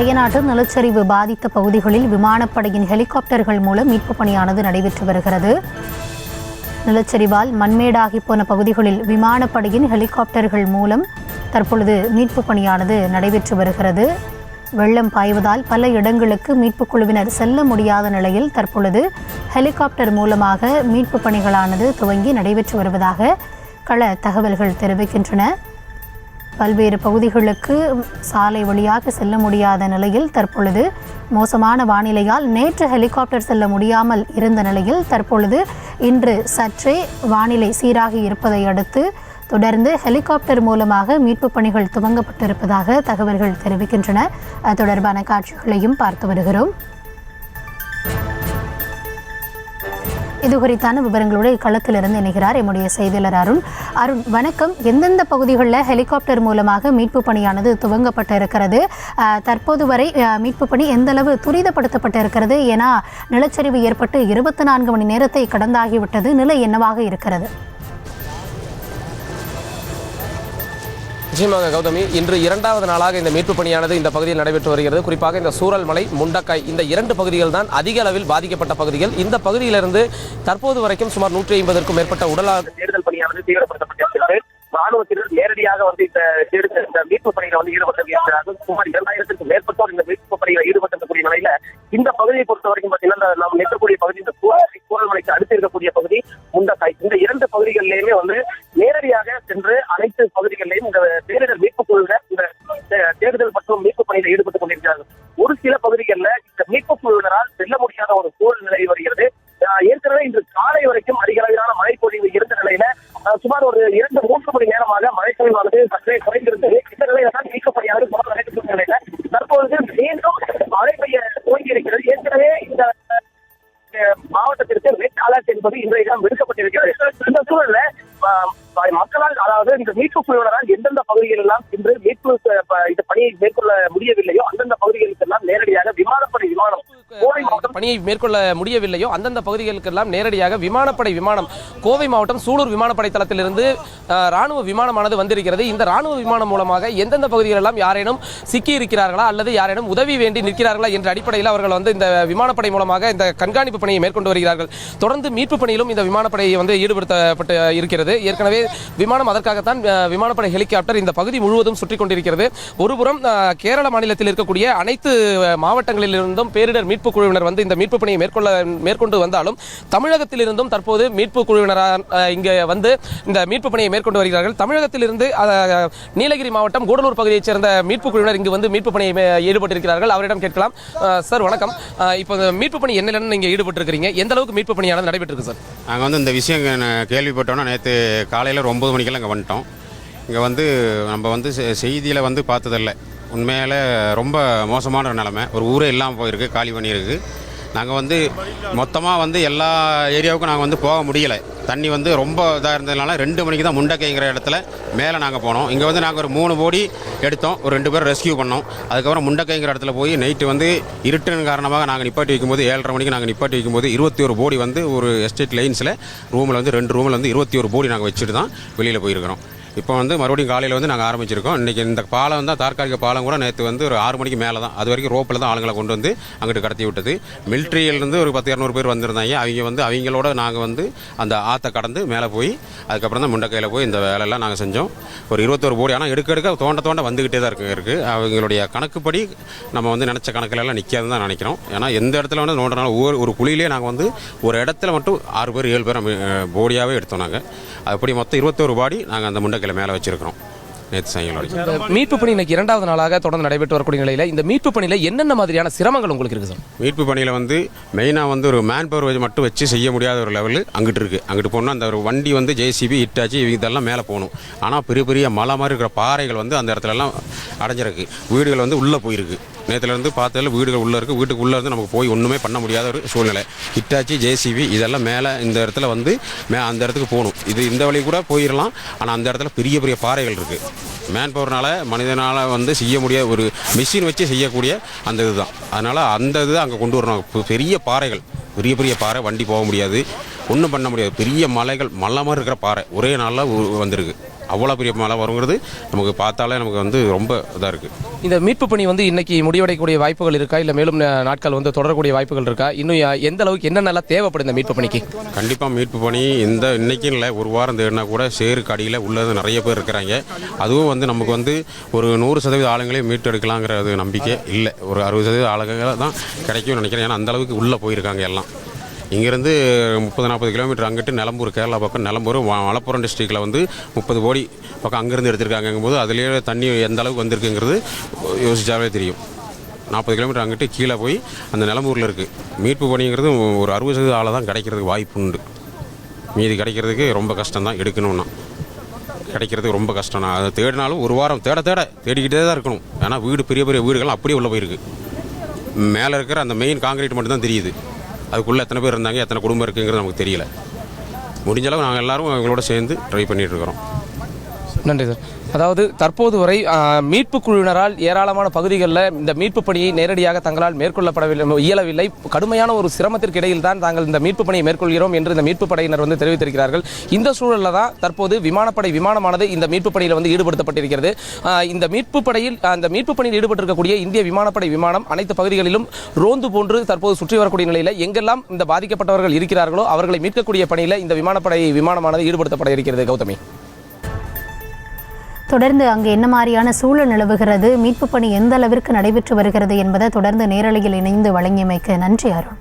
வயநாட்டு நிலச்சரிவு பாதித்த பகுதிகளில் விமானப்படையின் ஹெலிகாப்டர்கள் மூலம் மீட்புப் பணியானது நடைபெற்று வருகிறது. நிலச்சரிவால் மண்மேடாகி போன பகுதிகளில் விமானப்படையின் ஹெலிகாப்டர்கள் மூலம் தற்பொழுது மீட்புப் பணியானது நடைபெற்று வருகிறது. வெள்ளம் பாய்வதால் பல இடங்களுக்கு மீட்புக் குழுவினர் செல்ல முடியாத நிலையில் தற்பொழுது ஹெலிகாப்டர் மூலமாக மீட்புப் பணிகளானது துவங்கி நடைபெற்று வருவதாக கள தகவல்கள் தெரிவிக்கின்றன. பல்வேறு பகுதிகளுக்கு சாலை வழியாக செல்ல முடியாத நிலையில் தற்பொழுது மோசமான வானிலையால் நேற்று ஹெலிகாப்டர் செல்ல முடியாமல் இருந்த நிலையில் தற்பொழுது இன்று சற்றே வானிலை சீராகி இருப்பதை அடுத்து தொடர்ந்து ஹெலிகாப்டர் மூலமாக மீட்புப் பணிகள் துவங்கப்பட்டிருப்பதாக தகவல்கள் தெரிவிக்கின்றன. அது தொடர்பான காட்சிகளையும் பார்த்து வருகிறோம். இது குறித்தான விவரங்களோடு களத்திலிருந்து இணைகிறார் எம்முடைய செய்தியாளர் அருண். வணக்கம். எந்தெந்த பகுதிகளில் ஹெலிகாப்டர் மூலமாக மீட்பு பணியானது துவங்கப்பட்டு இருக்கிறது? தற்போது வரை மீட்பு பணி எந்த அளவு துரிதப்படுத்தப்பட்டு இருக்கிறது? ஏன்னா நிலச்சரிவு ஏற்பட்டு 24 மணி நேரத்தை கடந்தாகிவிட்டது. நிலை என்னவாக இருக்கிறது? நிச்சயமாக கௌதமி, இன்று 2வது நாளாக இந்த மீட்பு பணியானது இந்த பகுதியில் நடைபெற்று வருகிறது. குறிப்பாக இந்த சூரல்மலை, முண்டக்காய் இந்த 2 பகுதிகள் தான் அதிக அளவில் பாதிக்கப்பட்ட பகுதிகள். இந்த பகுதியிலிருந்து தற்போது வரைக்கும் சுமார் 150க்கும் மேற்பட்ட உடலாக தேடுதல் பணியானது தீவிரப்படுத்தப்பட்டிருக்கிறது. ராணுவத்தினர் நேரடியாக இந்த மீட்பு பணியில் ஈடுபட்டிருக்கிறார்கள். சுமார் 2000க்கும் மேற்பட்டோர் இந்த மீட்பு பணியில் ஈடுபட்டிருக்கக்கூடிய நிலையில இந்த பகுதியை பொறுத்த வரைக்கும் பார்த்தீங்கன்னா நாம் நிற்கக்கூடிய பகுதி இந்த சூரல்மலைக்கு அடுத்து இருக்கக்கூடிய பகுதி முண்டக்காய். இந்த 2 பகுதிகளிலேயுமே நேரடியாக சென்று அனைத்து பகுதிகளிலேயும் இந்த பேரிடர் மீட்பு குழுவினர் இந்த தேடுதல் மற்றும் மீட்பு பணியில் ஈடுபட்டுக் கொண்டிருக்கிறார்கள். ஒரு சில பகுதிகளில் இந்த மீட்பு குழுவினரால் செல்ல முடியாத ஒரு சூழ்நிலை வருகிறது. ஏற்கனவே இன்று காலை வரைக்கும் அதிக அளவிலான மழைப்பொழிவு இருந்த நிலையில சுமார் ஒரு 2-3 மணி நேரமாக மழைப்பொழிவானது சற்றே குறைந்திருந்தது. இந்த நிலையில தான் மீட்பு பணியானது நடைபெற்ற நிலையில தற்பொழுது மீண்டும் மழை பெய்ய துவங்கி இருக்கிறது. ஏற்கனவே இந்த மாவட்டத்திற்கு ரெட் அலர்ட் என்பது இன்றைய தினம் விடுக்கப்பட்டிருக்கிறது. இந்த சூழல்ல மக்களால், அதாவது இந்த மீட்பு குழுவினரால் எந்தெந்த பகுதிகள் எல்லாம் இன்று மீட்பு இந்த பணியை மேற்கொள்ள முடியவில்லையோ அந்தந்த பகுதிகளுக்கு எல்லாம் நேரடியாக விமானப்படை விமானம் பணியை மேற்கொள்ள முடியவில்லையோ அந்தந்த பகுதிகளுக்கெல்லாம் நேரடியாக விமானப்படை விமானம் கோவை மாவட்டம் சூலூர் விமானப்படை தளத்திலிருந்து ராணுவ விமானமானது வந்திருக்கிறது. இந்த ராணுவ விமானம் மூலமாக எந்தெந்த பகுதிகள் எல்லாம் யாரேனும் சிக்கி இருக்கிறார்களா அல்லது யாரேனும் உதவி வேண்டி நிற்கிறார்களா என்ற அடிப்படையில் அவர்கள் இந்த விமானப்படை மூலமாக இந்த கண்காணிப்பு பணியை மேற்கொண்டு வருகிறார்கள். தொடர்ந்து மீட்பு பணியிலும் இந்த விமானப்படை ஈடுபடுத்தப்பட்டு இருக்கிறது. ஏற்கனவே விமானம் அதற்காகத்தான் விமானப்படை ஹெலிகாப்டர் இந்த பகுதி முழுவதும் சுற்றி கொண்டிருக்கிறது. ஒருபுறம் கேரள மாநிலத்தில் இருக்கக்கூடிய அனைத்து மாவட்டங்களில் இருந்தும் பேரிடர் மீட்பு குழுவினர் இந்த மீட்பு பணியை மேற்கொண்டு வந்தாலும் தமிழகத்தில் இருந்தும் தற்போது மீட்பு குழுவினர் இங்கே இந்த மீட்பு பணியை மேற்கொண்டு வருகிறார்கள். தமிழகத்திலிருந்து நீலகிரி மாவட்டம் கூடலூர் பகுதியைச் சேர்ந்த மீட்பு குழுவினர் இங்கு மீட்பு பணியை ஈடுபட்டிருக்கிறார்கள். அவரிடம் கேட்கலாம். சார் வணக்கம். இப்போ மீட்பு பணி என்ன நீங்க ஈடுபட்டு இருக்கிறீங்க? எந்த அளவுக்கு மீட்பு பணியானது நடைபெற்றிருக்கு சார்? நாங்கள் இந்த விஷயம் கேள்விப்பட்டோம்னா நேற்று காலையில் 9 மணிக்கெல்லாம் இங்கே வந்துட்டோம். இங்கே நம்ம செய்தியில் பார்த்ததில்லை. உண்மையால் ரொம்ப மோசமான நிலைமை. ஒரு ஊரே இல்லாமல் போயிருக்கு, காலி பண்ணியிருக்கு. நாங்கள் மொத்தமாக எல்லா ஏரியாவுக்கும் நாங்கள் போக முடியலை. தண்ணி ரொம்ப இதாக இருந்ததுனால 2 மணிக்கு தான் முண்டக்கைங்கிற இடத்துல மேலே நாங்கள் போனோம். இங்கே நாங்கள் ஒரு 3 போடி எடுத்தோம். ஒரு 2 பேர் ரெஸ்கியூ பண்ணோம். அதுக்கப்புறம் முண்டக்கைங்கிற இடத்துல போய் நைட்டு இருட்டின் காரணமாக நாங்கள் நிப்பாட்டி வைக்கும்போது 7:30 மணிக்கு நாங்கள் நிப்பாட்டி வைக்கும்போது 21 போடி ஒரு எஸ்டேட் லைன்ஸில் ரூமில் 2 ரூமில் 21 போடி நாங்கள் வச்சுட்டு தான் வெளியில் போயிருக்கிறோம். இப்போ மறுபடியும் காலையில் நாங்கள் ஆரம்பிச்சிருக்கோம். இன்றைக்கி இந்த பாலம் தற்காலிக பாலம் கூட நேற்று ஒரு 6 மணிக்கு மேலே தான், அது வரைக்கும் ரோப்பில் தான் ஆளுங்களை கொண்டு அங்கிட்டு கடத்தி விட்டது. மிலிட்ரியிலேருந்து ஒரு 10-200 பேர் வந்திருந்தாங்க. அவங்க அவங்களோட நாங்கள் அந்த ஆற்றை கடந்து மேலே போய் அதுக்கப்புறம் தான் முண்டக்கையில் போய் இந்த வேலையெல்லாம் நாங்கள் செஞ்சோம். ஒரு 21 போடி, ஆனால் எடுக்க தோண்ட வந்துக்கிட்டே தான் இருக்குது. அவங்களுடைய கணக்குப்படி நம்ம நினச்ச கணக்கிலெல்லாம் நிற்காதுன்னு தான் நினைக்கிறோம். ஏன்னா எந்த இடத்துல நோண்டனாலும் ஒரு குழியிலே நாங்கள் ஒரு இடத்துல மட்டும் 6 பேர் 7 பேர் போடியாகவே எடுத்தோம். நாங்கள் அப்படி மொத்தம் 21 பாடி நாங்கள் அந்த முண்டக்கையில் மேலே வச்சிருக்கிறோம். நேற்று சாயங்காலம் மீட்பு பணி இன்னைக்கு 2வது நாளாக தொடர்ந்து நடைபெற்று வரக்கூடிய நிலையில் இந்த மீட்பு பணியில் என்னென்ன மாதிரியான சிரமங்கள் உங்களுக்கு இருக்குது சார்? மீட்பு பணியில் மெயினாக ஒரு மேன் பவர் மட்டும் வச்சு செய்ய முடியாத ஒரு லெவலு அங்கிட்டு இருக்குது. அங்கிட்டு போனால் அந்த ஒரு வண்டி ஜேசிபி ஹிட்டாச்சு இதெல்லாம் மேலே போகணும். ஆனால் பெரிய பெரிய மலை மாதிரி இருக்கிற பாறைகள் அந்த இடத்துலலாம் அடைஞ்சிருக்கு. வீடுகள் உள்ளே போயிருக்கு. நேற்றுலேருந்து பார்த்ததில் வீடுகள் உள்ளே இருக்குது. வீட்டுக்கு உள்ளே நமக்கு போய் ஒன்றுமே பண்ண முடியாத ஒரு சூழ்நிலை. ஹிட்டாச்சி ஜேசிபி இதெல்லாம் மேலே இந்த இடத்துல அந்த இடத்துக்கு போகணும். இந்த வழி கூட போயிடலாம். ஆனால் அந்த இடத்துல பெரிய பெரிய பாறைகள் இருக்குது. மேன் பவர்னால் மனிதனால் செய்ய முடியாத ஒரு மிஷின் வச்சு செய்யக்கூடிய அந்த இதுதான். அதனால் அந்த அங்கே கொண்டு வரணும். பெரிய பாறைகள், பெரிய பெரிய பாறை, வண்டி போக முடியாது, ஒன்றும் பண்ண முடியாது. பெரிய மலைகள், மலை மாதிரி இருக்கிற பாறை ஒரே நாளில் வந்திருக்கு. அவ்வளோ பெரிய மழை வருங்கிறது நமக்கு பார்த்தாலே நமக்கு வந்து ரொம்ப இதாக இருக்குது. இந்த மீட்பு பணி வந்து இன்னைக்கு முடிவடையக்கூடிய வாய்ப்புகள் இருக்கா, இல்லை மேலும் நாட்கள் வந்து தொடரக்கூடிய வாய்ப்புகள் இருக்கா? இன்னும் எந்த அளவுக்கு என்னென்னலாம் தேவைப்படும் இந்த மீட்பு பணிக்கு? கண்டிப்பாக மீட்பு பணி இன்னைக்கும் இல்லை, ஒரு வாரம் தேடினா கூட சேருக்கு அடியில் உள்ளது நிறைய பேர் இருக்கிறாங்க. அதுவும் வந்து நமக்கு வந்து ஒரு 100% ஆளுங்களே மீட்டு எடுக்கலாங்கிறது நம்பிக்கை இல்லை. ஒரு 60% ஆளுங்க தான் கிடைக்கும்னு நினைக்கிறேன். ஏன்னா அந்தளவுக்கு உள்ளே போயிருக்காங்க எல்லாம். இங்கேருந்து 30-40 கிலோமீட்டர் அங்கிட்டு நிலம்பூர், கேரளா பக்கம் நிலம்பூர், மலப்புரம் டிஸ்ட்ரிக்டில் வந்து 30 கோடி பக்கம் அங்கேருந்து எடுத்திருக்காங்கும்போது அதுலேயே தண்ணி எந்த அளவுக்கு வந்திருக்குங்கிறது யோசிச்சாவே தெரியும். 40 கிலோமீட்டர் அங்கிட்டு கீழே போய் அந்த நிலம்பூரில் இருக்குது. மீட்பு பணிங்கிறது ஒரு 60% ஆளை தான் கிடைக்கிறதுக்கு வாய்ப்பு உண்டு. மீதி கிடைக்கிறதுக்கு ரொம்ப கஷ்டம் தான். எடுக்கணும்னா கிடைக்கிறதுக்கு ரொம்ப கஷ்டம். நான் அதை தேடினாலும் ஒரு வாரம் தேடிக்கிட்டே தான் இருக்கணும். ஏன்னா பெரிய பெரிய வீடுகள்லாம் அப்படியே உள்ளே போயிருக்கு. மேலே இருக்கிற அந்த மெயின் காங்கிரீட் மட்டும்தான் தெரியுது. அதுக்குள்ளே எத்தனை பேர் இருந்தாங்க, எத்தனை குடும்பம் இருக்குங்கிறது நமக்கு தெரியல. முடிஞ்ச அளவு நாங்கள் எல்லாரும் எங்களோட சேர்ந்து ட்ரை பண்ணிகிட்டு இருக்கிறோம். நன்றி சார். அதாவது தற்போது வரை மீட்பு குழுவினரால் ஏராளமான பகுதிகளில் இந்த மீட்பு பணியை நேரடியாக தங்களால் இயலவில்லை. கடுமையான ஒரு சிரமத்திற்கு இடையில் தான் தாங்கள் இந்த மீட்பு பணியை மேற்கொள்கிறோம் என்று இந்த மீட்பு படையினர் வந்து தெரிவித்திருக்கிறார்கள். இந்த சூழலில் தான் தற்போது விமானப்படை விமானமானது இந்த மீட்பு பணியில் வந்து ஈடுபடுத்தப்பட்டிருக்கிறது. இந்த மீட்பு பணியில் ஈடுபட்டிருக்கக்கூடிய இந்திய விமானப்படை விமானம் அனைத்து பகுதிகளிலும் ரோந்து போன்று தற்போது சுற்றி வரக்கூடிய நிலையில் எங்கெல்லாம் இந்த பாதிக்கப்பட்டவர்கள் இருக்கிறார்களோ அவர்களை மீட்கக்கூடிய பணியில் இந்த விமானப்படை விமானமானது ஈடுபடுத்தப்பட இருக்கிறது. கௌதமி, தொடர்ந்து அங்கு என்ன மாதிரியான சூழல் நிலவுகிறது, மீட்பு பணி எந்த அளவிற்கு நடைபெற்று வருகிறது என்பதை தொடர்ந்து நேரலையில் இணைந்து வழங்கியமைக்கு நன்றி அருண்.